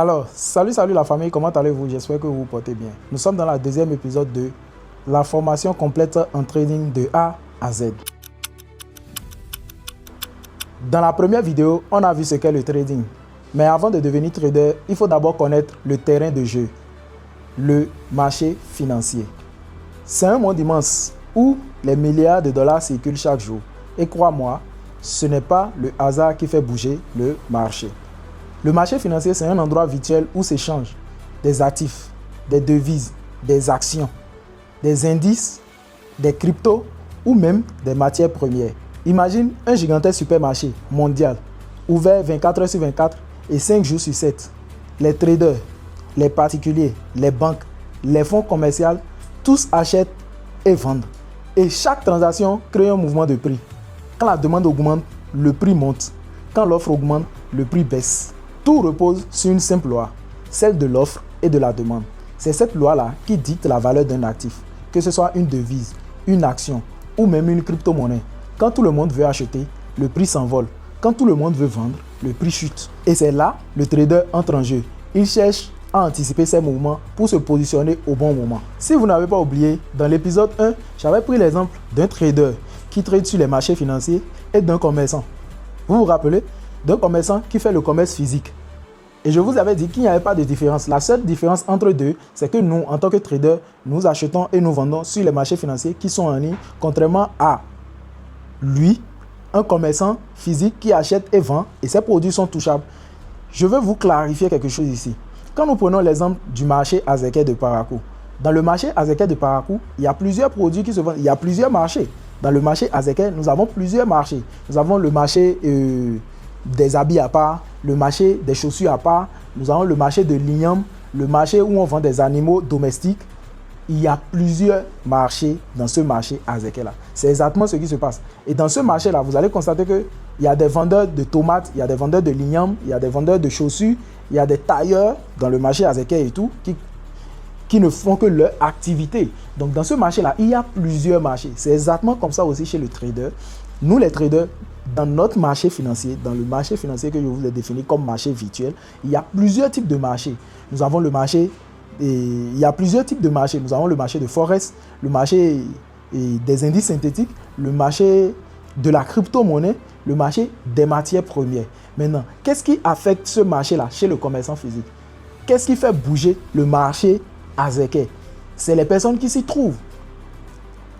Alors, salut la famille, comment allez-vous? J'espère que vous vous portez bien. Nous sommes dans la deuxième épisode de la formation complète en trading de A à Z. Dans la première vidéo, on a vu ce qu'est le trading. Mais avant de devenir trader, il faut d'abord connaître le terrain de jeu, le marché financier. C'est un monde immense où les milliards de dollars circulent chaque jour. Et crois-moi, ce n'est pas le hasard qui fait bouger le marché. Le marché financier, c'est un endroit virtuel où s'échangent des actifs, des devises, des actions, des indices, des cryptos ou même des matières premières. Imagine un gigantesque supermarché mondial, ouvert 24 heures sur 24 et 5 jours sur 7. Les traders, les particuliers, les banques, les fonds commerciaux, tous achètent et vendent. Et chaque transaction crée un mouvement de prix. Quand la demande augmente, le prix monte. Quand l'offre augmente, le prix baisse. Tout repose sur une simple loi, celle de l'offre et de la demande. C'est cette loi-là qui dicte la valeur d'un actif, que ce soit une devise, une action ou même une crypto-monnaie. Quand tout le monde veut acheter, le prix s'envole. Quand tout le monde veut vendre, le prix chute. Et c'est là le trader entre en jeu. Il cherche à anticiper ces mouvements pour se positionner au bon moment. Si vous n'avez pas oublié, dans l'épisode 1, j'avais pris l'exemple d'un trader qui trade sur les marchés financiers et d'un commerçant. Vous vous rappelez? D'un commerçant qui fait le commerce physique. Et je vous avais dit qu'il n'y avait pas de différence. La seule différence entre deux, c'est que nous, en tant que traders, nous achetons et nous vendons sur les marchés financiers qui sont en ligne, contrairement à lui, un commerçant physique qui achète et vend et ses produits sont touchables. Je veux vous clarifier quelque chose ici. Quand nous prenons l'exemple du marché Azeke de Parakou, dans le marché Azeke de Parakou, il y a plusieurs produits qui se vendent, il y a plusieurs marchés. Dans le marché Azeke, nous avons plusieurs marchés. Nous avons le marché des habits à part, le marché des chaussures à part, nous avons le marché de l'igname, le marché où on vend des animaux domestiques. Il y a plusieurs marchés dans ce marché Azeke-là. C'est exactement ce qui se passe. Et dans ce marché-là, vous allez constater qu'il y a des vendeurs de tomates, il y a des vendeurs de l'igname, il y a des vendeurs de chaussures, il y a des tailleurs dans le marché Azeke et tout, qui ne font que leur activité. Donc dans ce marché-là, il y a plusieurs marchés. C'est exactement comme ça aussi chez le trader. Nous les traders, dans notre marché financier, dans le marché financier que je vous ai défini comme marché virtuel, il y a plusieurs types de marchés. Nous avons le marché, il y a plusieurs types de marchés. Nous avons le marché de Forex, le marché des indices synthétiques, le marché de la crypto-monnaie, le marché des matières premières. Maintenant, qu'est-ce qui affecte ce marché-là chez le commerçant physique? Qu'est-ce qui fait bouger le marché Azeke? C'est les personnes qui s'y trouvent.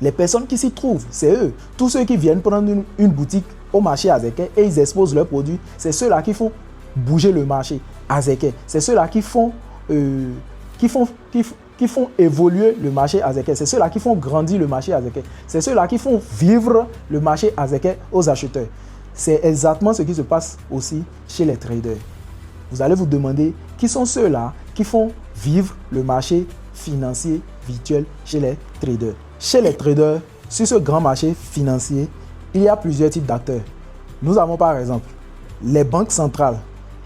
Les personnes qui s'y trouvent, c'est eux. Tous ceux qui viennent prendre une boutique au marché Azeke et ils exposent leurs produits, c'est ceux-là qui font bouger le marché Azeke. C'est ceux-là qui font évoluer le marché Azeke. C'est ceux-là qui font grandir le marché Azeke. C'est ceux-là qui font vivre le marché Azeke aux acheteurs. C'est exactement ce qui se passe aussi chez les traders. Vous allez vous demander qui sont ceux-là qui font vivre le marché financier virtuel chez les traders. Chez les traders, sur ce grand marché financier, il y a plusieurs types d'acteurs. Nous avons par exemple les banques centrales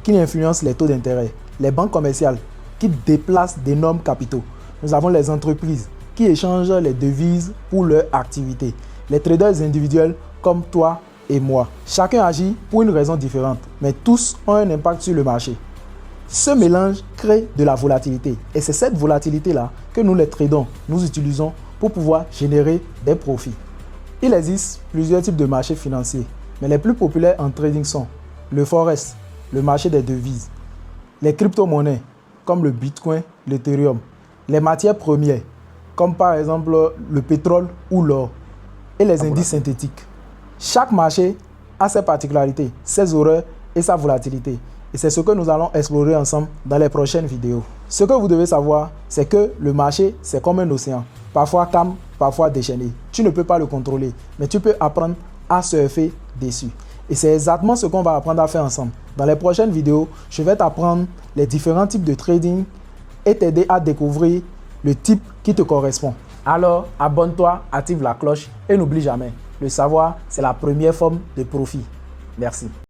qui influencent les taux d'intérêt, les banques commerciales qui déplacent d'énormes capitaux. Nous avons les entreprises qui échangent les devises pour leur activité. Les traders individuels comme toi et moi. Chacun agit pour une raison différente, mais tous ont un impact sur le marché. Ce mélange crée de la volatilité et c'est cette volatilité-là que nous les traders, nous utilisons pour pouvoir générer des profits. Il existe plusieurs types de marchés financiers, mais les plus populaires en trading sont le Forex, le marché des devises, les crypto-monnaies comme le Bitcoin, l'Ethereum, les matières premières comme par exemple le pétrole ou l'or et les indices synthétiques. Chaque marché a ses particularités, ses horreurs et sa volatilité. Et c'est ce que nous allons explorer ensemble dans les prochaines vidéos. Ce que vous devez savoir, c'est que le marché, c'est comme un océan. Parfois calme, parfois déchaîné. Tu ne peux pas le contrôler, mais tu peux apprendre à surfer dessus. Et c'est exactement ce qu'on va apprendre à faire ensemble. Dans les prochaines vidéos, je vais t'apprendre les différents types de trading et t'aider à découvrir le type qui te correspond. Alors, abonne-toi, active la cloche et n'oublie jamais, le savoir, c'est la première forme de profit. Merci.